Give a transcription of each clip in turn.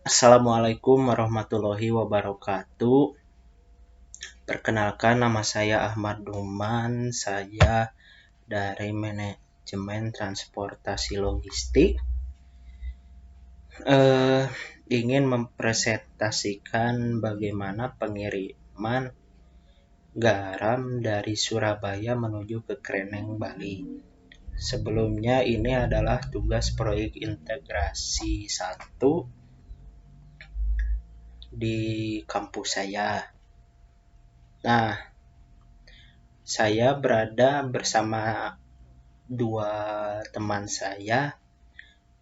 Assalamualaikum warahmatullahi wabarakatuh. Perkenalkan, nama saya Ahmad Duman. Saya dari Manajemen Transportasi Logistik. Ingin mempresentasikan bagaimana pengiriman garam dari Surabaya menuju ke Kreneng, Bali. Sebelumnya ini adalah tugas proyek integrasi 1 di kampus saya. Nah, saya berada bersama dua teman saya,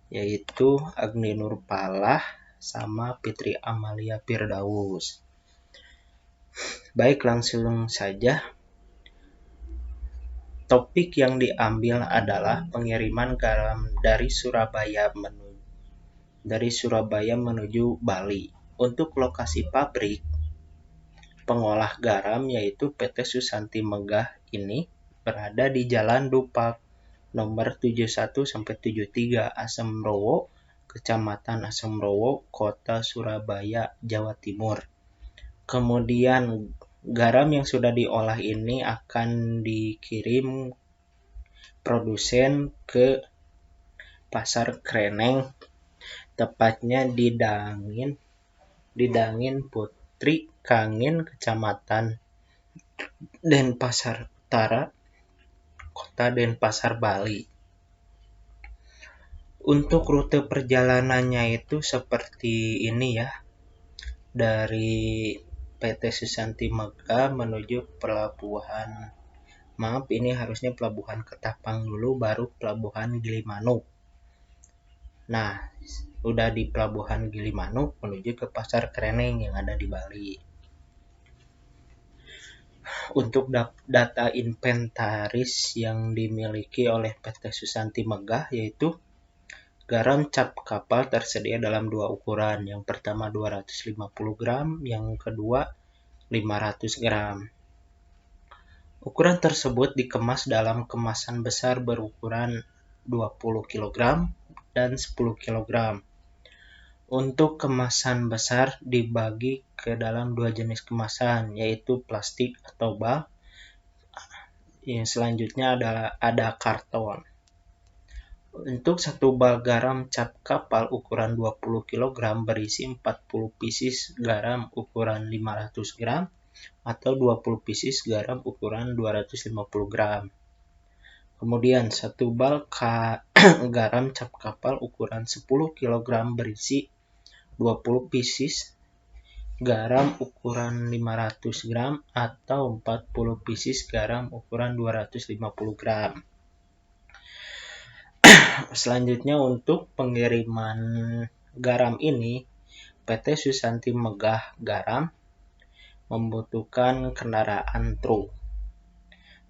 yaitu Agni Nurpalah sama Fitri Amalia Firdaus. Baik, langsung saja. Topik yang diambil adalah pengiriman garam dari Surabaya menuju Bali. Untuk lokasi pabrik pengolah garam yaitu PT Susanti Megah ini berada di Jalan Dupak nomor 71-73 Asemrowo, Kecamatan Asemrowo, Kota Surabaya, Jawa Timur. Kemudian garam yang sudah diolah ini akan dikirim produsen ke Pasar Kreneng, tepatnya di Dangin Putri Kangin, Kecamatan Denpasar Utara, Kota Denpasar, Bali. Untuk rute perjalanannya itu seperti ini ya. Dari PT Susanti Megah menuju pelabuhan. Maaf, ini harusnya pelabuhan Ketapang dulu, baru pelabuhan Gilimanuk. Nah, udah di pelabuhan Gilimanuk menuju ke Pasar Kreneng yang ada di Bali. Untuk data inventaris yang dimiliki oleh PT Susanti Megah yaitu garam cap kapal tersedia dalam 2 ukuran. Yang pertama 250 gram, yang kedua 500 gram. Ukuran tersebut dikemas dalam kemasan besar berukuran 20 kg dan 10 kg. Untuk kemasan besar dibagi ke dalam 2 jenis kemasan, yaitu plastik atau bag. Yang selanjutnya ada karton. Untuk 1 bal garam cap kapal ukuran 20 kg berisi 40 pieces garam ukuran 500 gram atau 20 pieces garam ukuran 250 gram. Kemudian 1 bal garam cap kapal ukuran 10 kg berisi 20 pieces garam ukuran 500 gram atau 40 pieces garam ukuran 250 gram. Selanjutnya untuk pengiriman garam ini, PT Susanti Megah Garam membutuhkan kendaraan truk.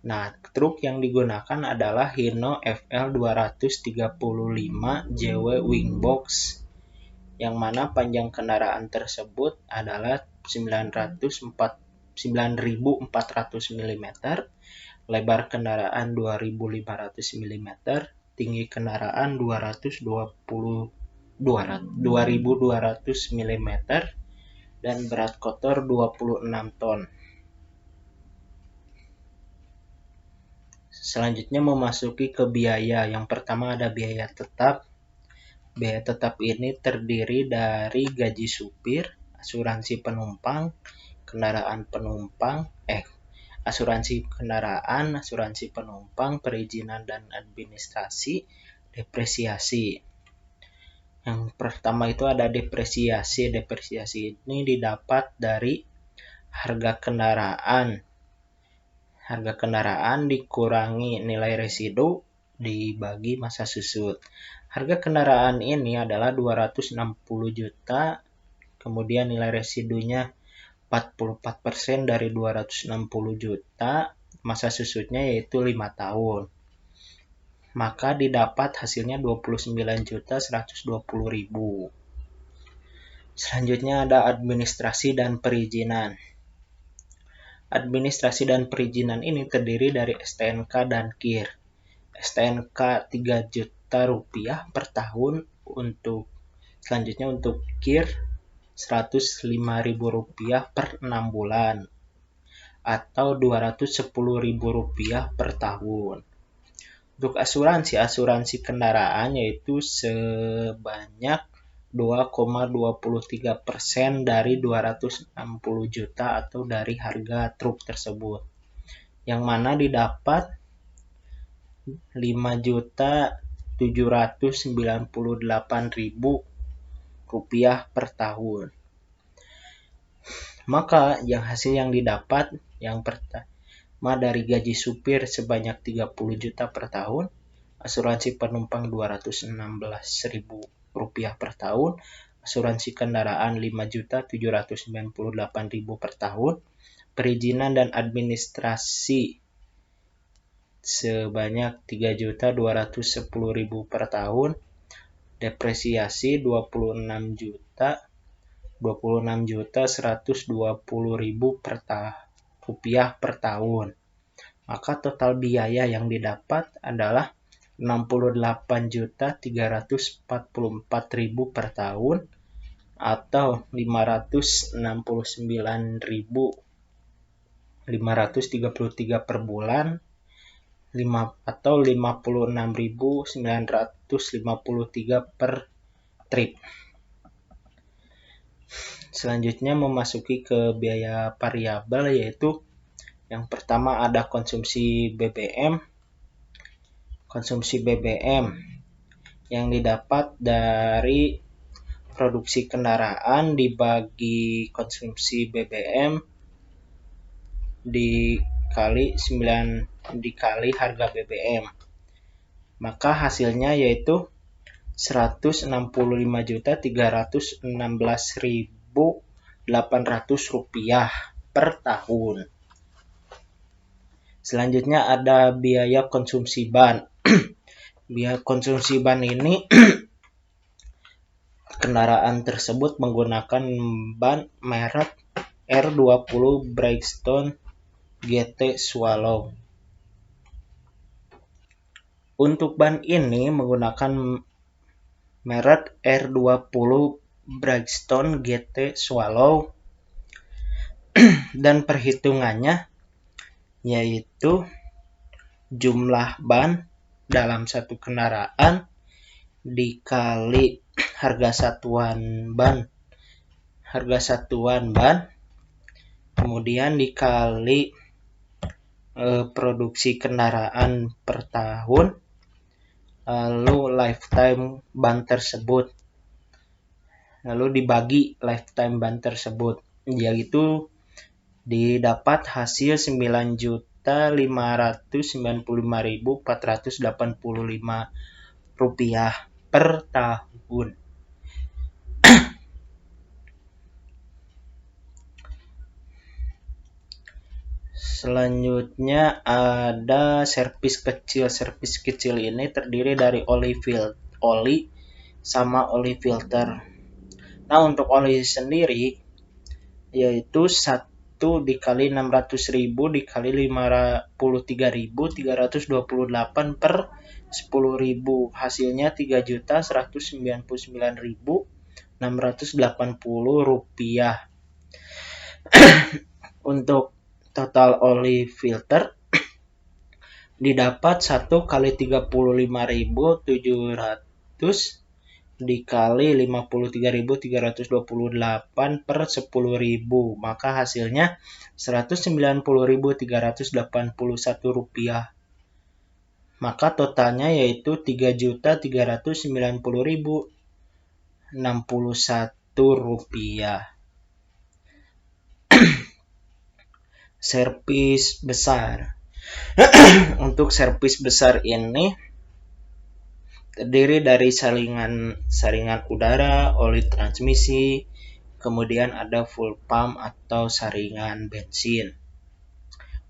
Nah, truk yang digunakan adalah Hino FL 235 JW Wingbox, yang mana panjang kendaraan tersebut adalah 9.400 mm, lebar kendaraan 2.500 mm, tinggi kendaraan 2.200 mm, dan berat kotor 26 ton. Selanjutnya memasuki ke biaya. Yang pertama ada biaya tetap. Biaya tetap ini terdiri dari gaji supir, asuransi penumpang, asuransi kendaraan, asuransi penumpang, perizinan dan administrasi, depresiasi. Yang pertama itu ada depresiasi. Depresiasi ini didapat dari harga kendaraan. Harga kendaraan dikurangi nilai residu dibagi masa susut. Harga kendaraan ini adalah 260 juta, kemudian nilai residunya 44% dari 260 juta, masa susutnya yaitu 5 tahun. Maka didapat hasilnya 29.120.000. Selanjutnya ada administrasi dan perizinan. Administrasi dan perizinan ini terdiri dari STNK dan KIR. STNK 3 juta rupiah per tahun untuk Selanjutnya untuk KIR Rp105.000 per 6 bulan atau Rp210.000 per tahun. Untuk asuransi kendaraan yaitu sebanyak 2,23% dari 260 juta atau dari harga truk tersebut. Yang mana didapat Rp5.798.000 per tahun. Maka hasil yang didapat yang pertama dari gaji supir sebanyak 30 juta per tahun, asuransi penumpang Rp216.000 per tahun, asuransi kendaraan Rp5.798.000 per tahun, perizinan dan administrasi sebanyak Rp3.210.000 per tahun, depresiasi Rp26.120.000 per tahun. Maka total biaya yang didapat adalah Rp68.344.000 per tahun atau Rp569.533 per bulan atau Rp56.953 per trip. Selanjutnya memasuki ke biaya variabel, yaitu yang pertama ada konsumsi BBM. Konsumsi BBM yang didapat dari produksi kendaraan dibagi konsumsi BBM dikali harga BBM. Maka hasilnya yaitu Rp165.316.800 per tahun. Selanjutnya ada biaya konsumsi ban. Biaya konsumsi ban ini kendaraan tersebut menggunakan ban merek R20 Bridgestone GT Swallow. Untuk ban ini menggunakan merek R20 Bridgestone GT Swallow dan perhitungannya yaitu jumlah ban dalam satu kendaraan dikali harga satuan ban, kemudian dikali produksi kendaraan per tahun, lalu lifetime ban tersebut, lalu dibagi lifetime ban tersebut, yaitu didapat hasil Rp9.595.485 per tahun. Selanjutnya ada servis kecil. Servis kecil ini terdiri dari oli sama oli filter. Nah, untuk oli sendiri yaitu 1 dikali 600.000 dikali 53.328 per 10.000, hasilnya Rp3.199.680. Untuk total oli filter didapat 1 kali 35.700 dikali 53.328 per 10.000, maka hasilnya Rp190.381. Maka totalnya yaitu Rp3.390.061. Servis besar. Untuk servis besar ini terdiri dari saringan udara, oli transmisi, kemudian ada full pump atau saringan bensin.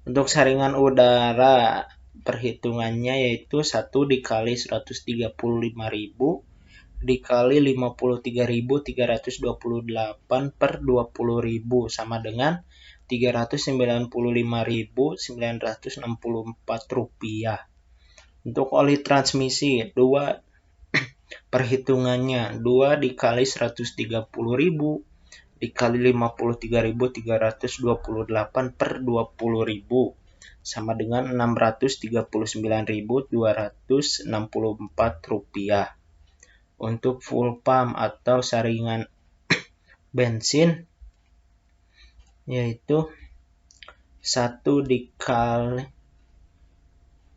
Untuk saringan udara perhitungannya yaitu 1 dikali 135.000 dikali 53.328 per 20.000 sama dengan Rp395.964. Untuk oli transmisi 2 Perhitungannya 2 dikali 130.000 dikali 53.328 per 20.000 sama dengan 639.264 rupiah. Untuk full pump atau saringan bensin yaitu 1 dikali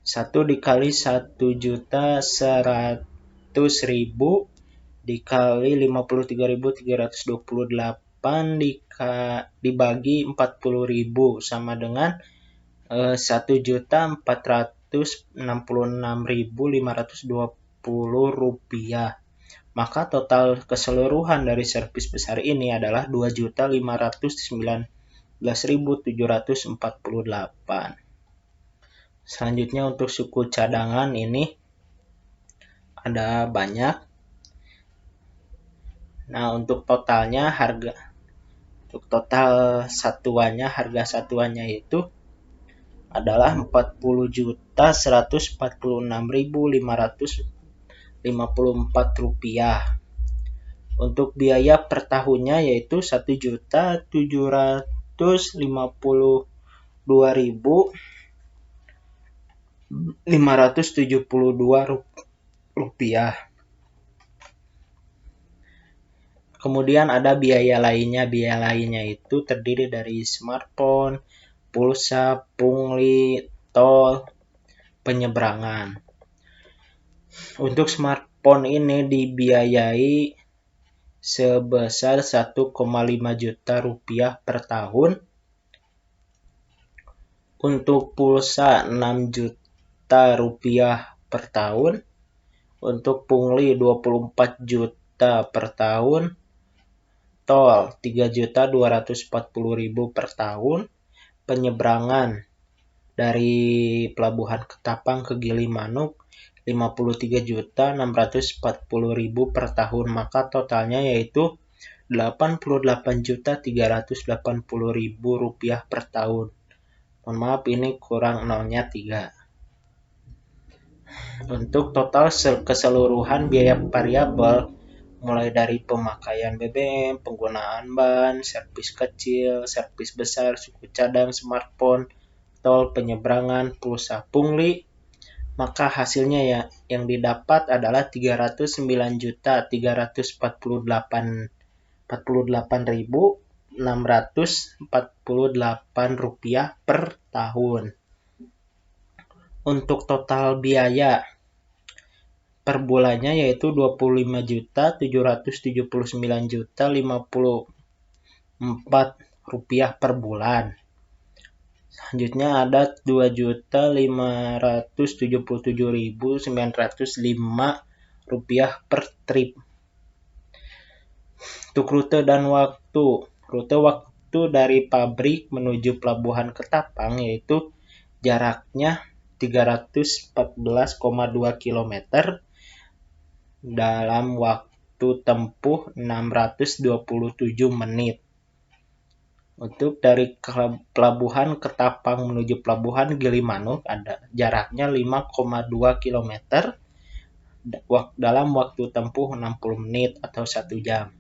1.100.000 dikali 53.328 dibagi 40.000 sama dengan 1.466.520 rupiah. Maka total keseluruhan dari servis besar ini adalah 2.519.748. Selanjutnya untuk suku cadangan ini ada banyak. Nah, untuk totalnya harga satuannya itu adalah 40.146.554 rupiah. Untuk biaya per tahunnya yaitu 1.752.572 rupiah. Kemudian ada biaya lainnya. Biaya lainnya itu terdiri dari smartphone, pulsa, pungli, tol, penyeberangan. Untuk smartphone ini dibiayai sebesar 1,5 juta rupiah per tahun. Untuk pulsa 6 juta rupiah per tahun. Untuk pungli 24 juta per tahun. Tol 3.240.000 per tahun. Penyeberangan dari Pelabuhan Ketapang ke Gilimanuk 53.640.000 per tahun. Maka totalnya yaitu 88.380.000 rupiah per tahun. Mohon maaf ini kurang nolnya 3. Untuk total keseluruhan biaya variabel mulai dari pemakaian BBM, penggunaan ban, servis kecil, servis besar, suku cadang, smartphone, tol, penyeberangan, pulsa, pungli, maka hasilnya ya yang didapat adalah 309.348.648 rupiah per tahun. Untuk total biaya per bulannya yaitu 25.779.054 rupiah per bulan. Selanjutnya ada 2.577.905 rupiah per trip. Untuk rute dan waktu. Rute waktu dari pabrik menuju Pelabuhan Ketapang yaitu jaraknya 314,2 km dalam waktu tempuh 627 menit. Untuk dari Pelabuhan Ketapang menuju Pelabuhan Gilimanuk ada jaraknya 5,2 km dalam waktu tempuh 60 menit atau 1 jam.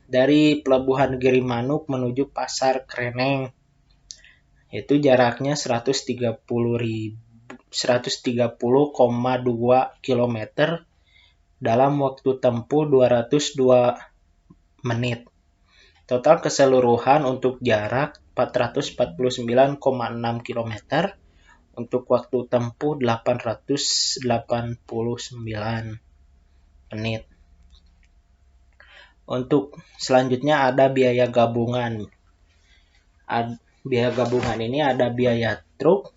Dari Pelabuhan Gilimanuk menuju Pasar Kreneng itu jaraknya 130,2 km dalam waktu tempuh 202 menit. Total keseluruhan untuk jarak 449,6 km, untuk waktu tempuh 889 menit. Untuk selanjutnya ada biaya gabungan. Biaya gabungan ini ada biaya truk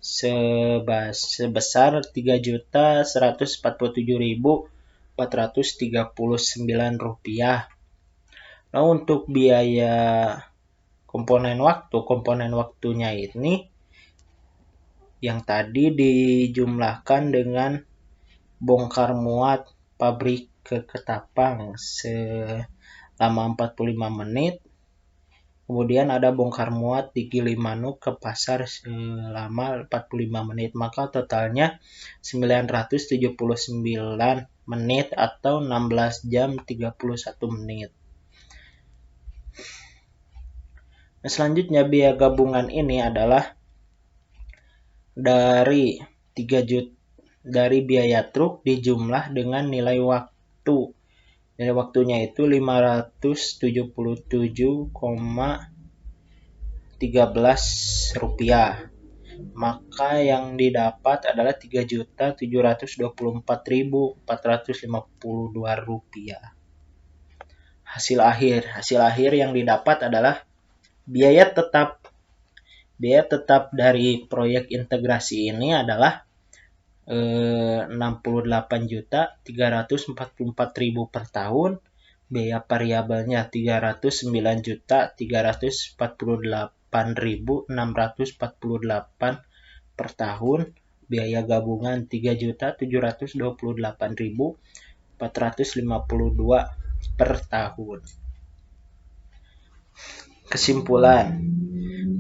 sebesar 3.147.439 rupiah. Nah, untuk biaya komponen waktunya ini yang tadi dijumlahkan dengan bongkar muat pabrik ke Ketapang selama 45 menit Kemudian ada bongkar muat di Gilimanuk ke pasar selama 45 menit. Maka totalnya 979 menit atau 16 jam 31 menit. Nah, selanjutnya biaya gabungan ini adalah dari 3 juta dari biaya truk dijumlah dengan nilai waktu. Nilai waktunya itu 577,13 rupiah. Maka yang didapat adalah 3.724.452 rupiah. Hasil akhir yang didapat adalah biaya tetap dari proyek integrasi ini adalah 68.344.000 per tahun. Biaya variabelnya 309.348.648 per tahun. Biaya gabungan 3.728.452 per tahun. Kesimpulan,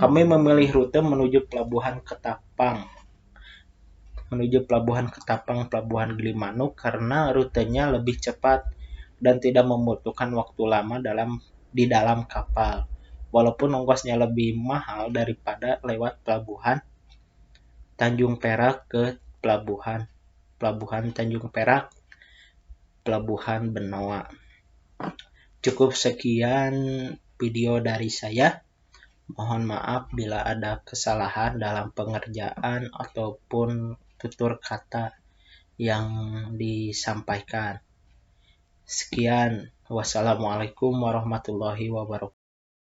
kami memilih rute menuju Pelabuhan Ketapang, Pelabuhan Gilimanuk karena rutenya lebih cepat dan tidak membutuhkan waktu lama di dalam kapal. Walaupun ongkosnya lebih mahal daripada lewat Pelabuhan Tanjung Perak ke Pelabuhan Tanjung Perak, Pelabuhan Benoa. Cukup sekian video dari saya. Mohon maaf bila ada kesalahan dalam pengerjaan ataupun tutur kata yang disampaikan. Sekian, wassalamualaikum warahmatullahi wabarakatuh.